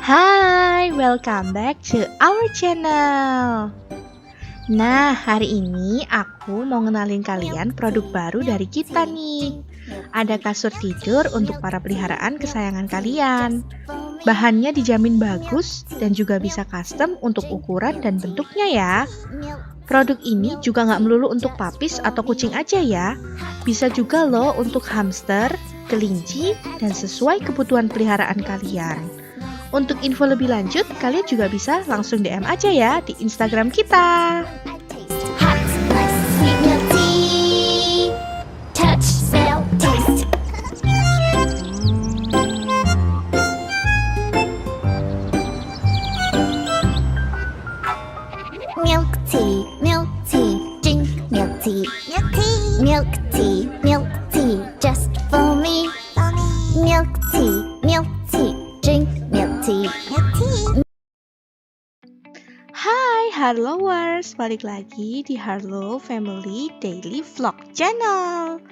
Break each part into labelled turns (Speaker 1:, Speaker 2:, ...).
Speaker 1: Hai, welcome back to our channel. Nah, hari ini aku mau ngenalin kalian produk baru dari kita nih. Ada kasur tidur untuk para peliharaan kesayangan kalian. Bahannya dijamin bagus dan juga bisa custom untuk ukuran dan bentuknya ya. Produk ini juga nggak melulu untuk papis atau kucing aja ya. Bisa juga loh untuk hamster, kelinci, dan sesuai kebutuhan peliharaan kalian. Untuk info lebih lanjut, kalian juga bisa langsung DM aja ya di Instagram kita.
Speaker 2: Milk tea, milk tea, drink milk tea, milk tea, milk tea, milk tea, just for me. Milk tea, drink milk tea, milk tea.
Speaker 1: Hai Harlowers, balik lagi di Harlow Family Daily Vlog Channel.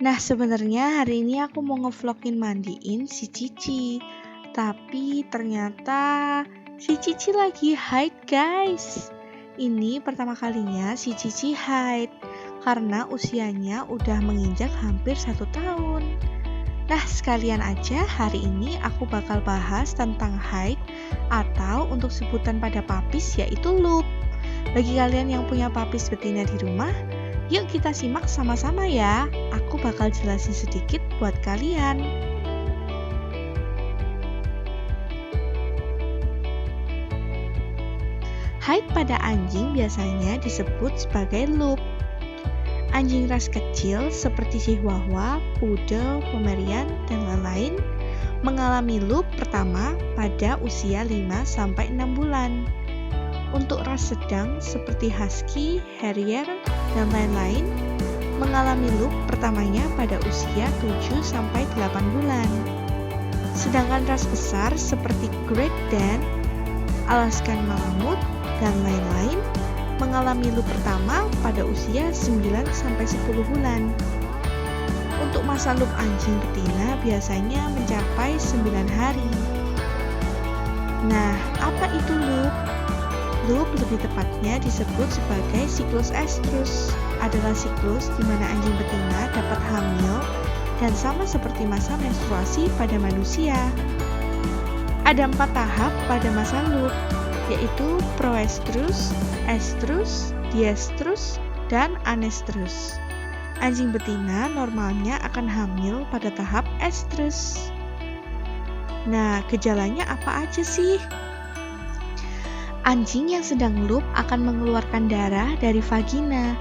Speaker 1: Nah, sebenarnya hari ini aku mau ngevlogin mandiin si Cici. Tapi ternyata si Cici lagi haid, guys. Ini pertama kalinya si Cici haid karena usianya udah menginjak hampir 1 tahun. Nah, sekalian aja hari ini aku bakal bahas tentang haid atau untuk sebutan pada papis yaitu loop. Bagi kalian yang punya papis betina di rumah, yuk kita simak sama-sama ya. Aku bakal jelasin sedikit buat kalian. Haid pada anjing biasanya disebut sebagai loop. Anjing ras kecil seperti Chihuahua, Poodle, Pomerian, dan lain-lain mengalami loop pertama pada usia 5-6 bulan. Untuk ras sedang seperti Husky, Harrier, dan lain-lain mengalami loop pertamanya pada usia 7-8 bulan. Sedangkan ras besar seperti Great Dane, Alaskan Malamute, dan lain-lain mengalami loop pertama pada usia 9-10 bulan. Untuk masa loop anjing betina biasanya mencapai 9 hari. Nah, apa itu loop? Loop lebih tepatnya disebut sebagai siklus estrus. Adalah siklus di mana anjing betina dapat hamil dan sama seperti masa menstruasi pada manusia. Ada 4 tahap pada masa loop, yaitu proestrus, estrus, diestrus, dan anestrus. Anjing betina normalnya akan hamil pada tahap estrus. Nah, gejalanya apa aja sih? Anjing yang sedang loop akan mengeluarkan darah dari vagina,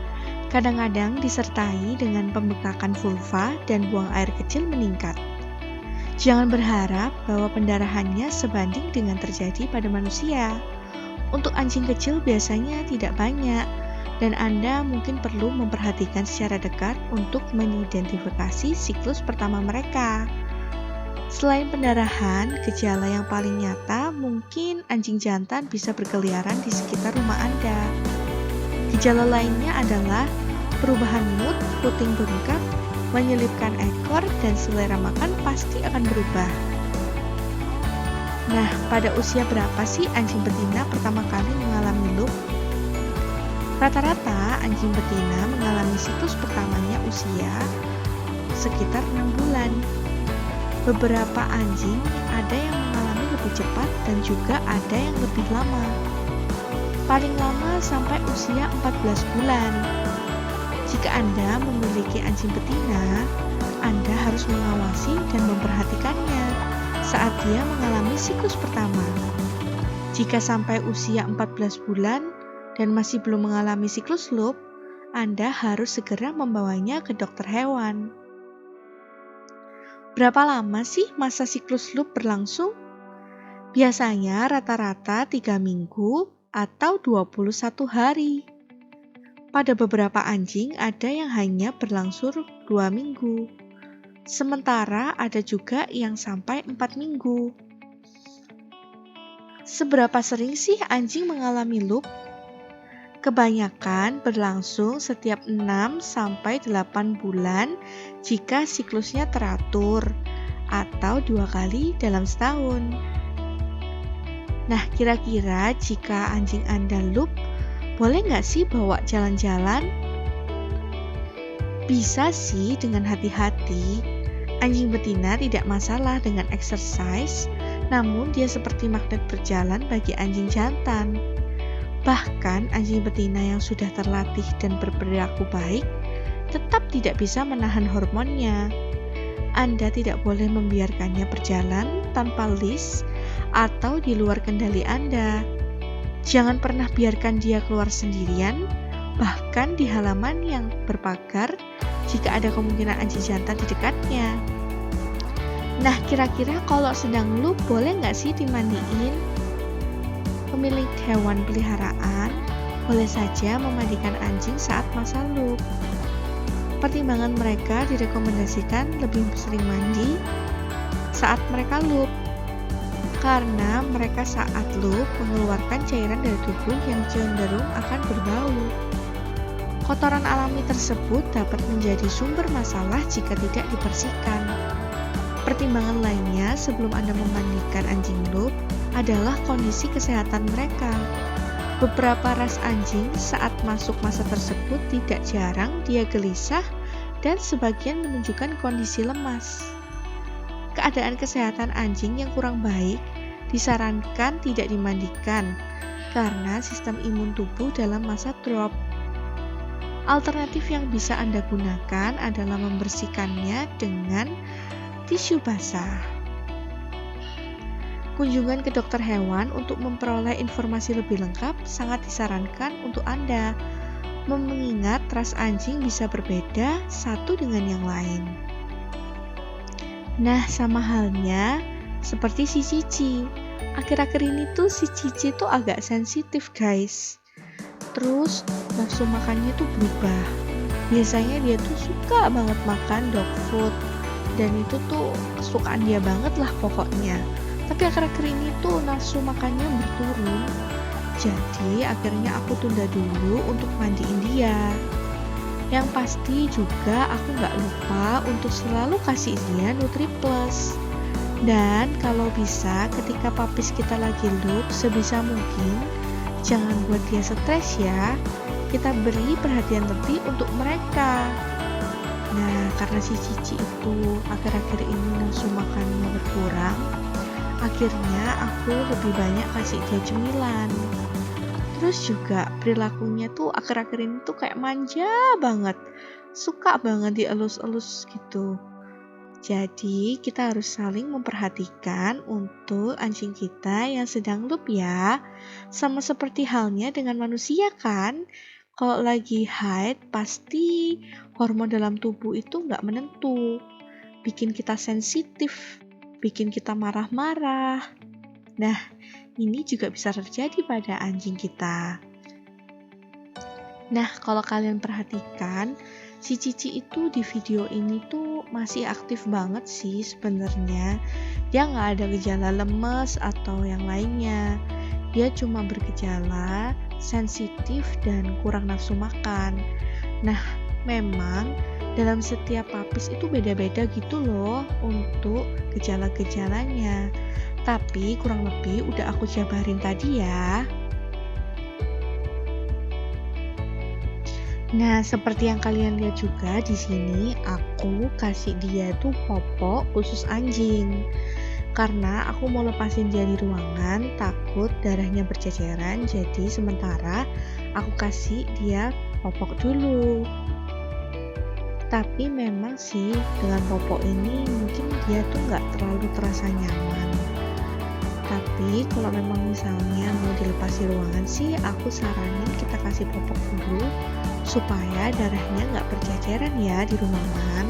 Speaker 1: kadang-kadang disertai dengan pembekakan vulva dan buang air kecil meningkat. Jangan berharap bahwa pendarahannya sebanding dengan terjadi pada manusia. Untuk anjing kecil biasanya tidak banyak, dan Anda mungkin perlu memperhatikan secara dekat untuk mengidentifikasi siklus pertama mereka. Selain pendarahan, gejala yang paling nyata mungkin anjing jantan bisa berkeliaran di sekitar rumah Anda. Gejala lainnya adalah perubahan mood, puting bengkak, menyelipkan ekor, dan selera makan pasti akan berubah. Nah, pada usia berapa sih anjing betina pertama kali mengalami loop? Rata-rata anjing betina mengalami siklus pertamanya usia sekitar 6 bulan. Beberapa anjing ada yang mengalami lebih cepat dan juga ada yang lebih lama. Paling lama sampai usia 14 bulan. Jika Anda memiliki anjing betina, Anda harus mengawasi dan memperhatikannya saat dia mengalami siklus pertama. Jika sampai usia 14 bulan dan masih belum mengalami siklus loop, Anda harus segera membawanya ke dokter hewan. Berapa lama sih masa siklus loop berlangsung? Biasanya rata-rata 3 minggu atau 21 hari. Pada beberapa anjing ada yang hanya berlangsung 2 minggu. Sementara ada juga yang sampai 4 minggu. Seberapa sering sih anjing mengalami loop? Kebanyakan berlangsung setiap 6-8 bulan jika siklusnya teratur, atau 2 kali dalam setahun. Nah, kira-kira jika anjing Anda loop, boleh nggak sih bawa jalan-jalan? Bisa sih dengan hati-hati. Anjing betina tidak masalah dengan exercise, namun dia seperti magnet berjalan bagi anjing jantan. Bahkan anjing betina yang sudah terlatih dan berperilaku baik tetap tidak bisa menahan hormonnya. Anda tidak boleh membiarkannya berjalan tanpa leash atau di luar kendali Anda. Jangan pernah biarkan dia keluar sendirian, bahkan di halaman yang berpagar jika ada kemungkinan anjing jantan di dekatnya. Nah, kira-kira kalau sedang loop boleh nggak sih dimandiin? Pemilik hewan peliharaan boleh saja memandikan anjing saat masa loop. Pertimbangan mereka direkomendasikan lebih sering mandi saat mereka loop, karena mereka saat loop mengeluarkan cairan dari tubuh yang cenderung akan berbau. Kotoran alami tersebut dapat menjadi sumber masalah jika tidak dibersihkan. Pertimbangan lainnya sebelum Anda memandikan anjing loop adalah kondisi kesehatan mereka. Beberapa ras anjing saat masuk masa tersebut tidak jarang dia gelisah dan sebagian menunjukkan kondisi lemas. Keadaan kesehatan anjing yang kurang baik disarankan tidak dimandikan karena sistem imun tubuh dalam masa drop. Alternatif yang bisa Anda gunakan adalah membersihkannya dengan tisu basah. Kunjungan ke dokter hewan untuk memperoleh informasi lebih lengkap sangat disarankan untuk Anda, mengingat ras anjing bisa berbeda satu dengan yang lain. Nah, sama halnya seperti si Cici. Akhir-akhir ini tuh si Cici tuh agak sensitif, guys. Terus nafsu makannya tuh berubah. Biasanya dia tuh suka banget makan dog food, dan itu tuh kesukaan dia banget lah pokoknya. Tapi akhir-akhir ini tuh nafsu makannya berturun. Jadi akhirnya aku tunda dulu untuk mandiin dia. Yang pasti juga aku gak lupa untuk selalu kasih dia NutriPlus. Dan kalau bisa ketika papis kita lagi loop, sebisa mungkin jangan buat dia stres ya. Kita beri perhatian lebih untuk mereka. Nah, karena si Cici itu akhir-akhir ini nafsu makannya berkurang, akhirnya aku lebih banyak kasih dia cemilan. Terus juga perilakunya tuh akhir-akhir ini tuh kayak manja banget, suka banget dielus-elus gitu. Jadi kita harus saling memperhatikan untuk anjing kita yang sedang loop ya. Sama seperti halnya dengan manusia kan. Kalau lagi haid pasti hormon dalam tubuh itu nggak menentu, bikin kita sensitif, bikin kita marah-marah. Nah, ini juga bisa terjadi pada anjing kita. Nah, kalau kalian perhatikan, si Cici itu di video ini tuh masih aktif banget sih sebenarnya. Dia nggak ada gejala lemes atau yang lainnya. Dia cuma bergejala sensitif dan kurang nafsu makan. Nah, memang dalam setiap papis itu beda-beda gitu loh untuk gejala-gejalanya. Tapi kurang lebih udah aku jabarin tadi ya. Nah, seperti yang kalian lihat juga di sini, aku kasih dia tuh popok khusus anjing. Karena aku mau lepasin dia di ruangan, takut darahnya berceceran, jadi sementara aku kasih dia popok dulu. Tapi memang sih dengan popok ini mungkin dia tuh nggak terlalu terasa nyaman. Tapi kalau memang misalnya mau dilepas di ruangan sih, aku saranin kita kasih popok dulu supaya darahnya nggak berceceran ya di ruangan.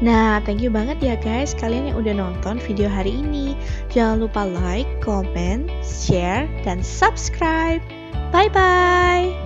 Speaker 1: Nah, thank you banget ya guys kalian yang udah nonton video hari ini. Jangan lupa like, comment, share, dan subscribe. Bye-bye!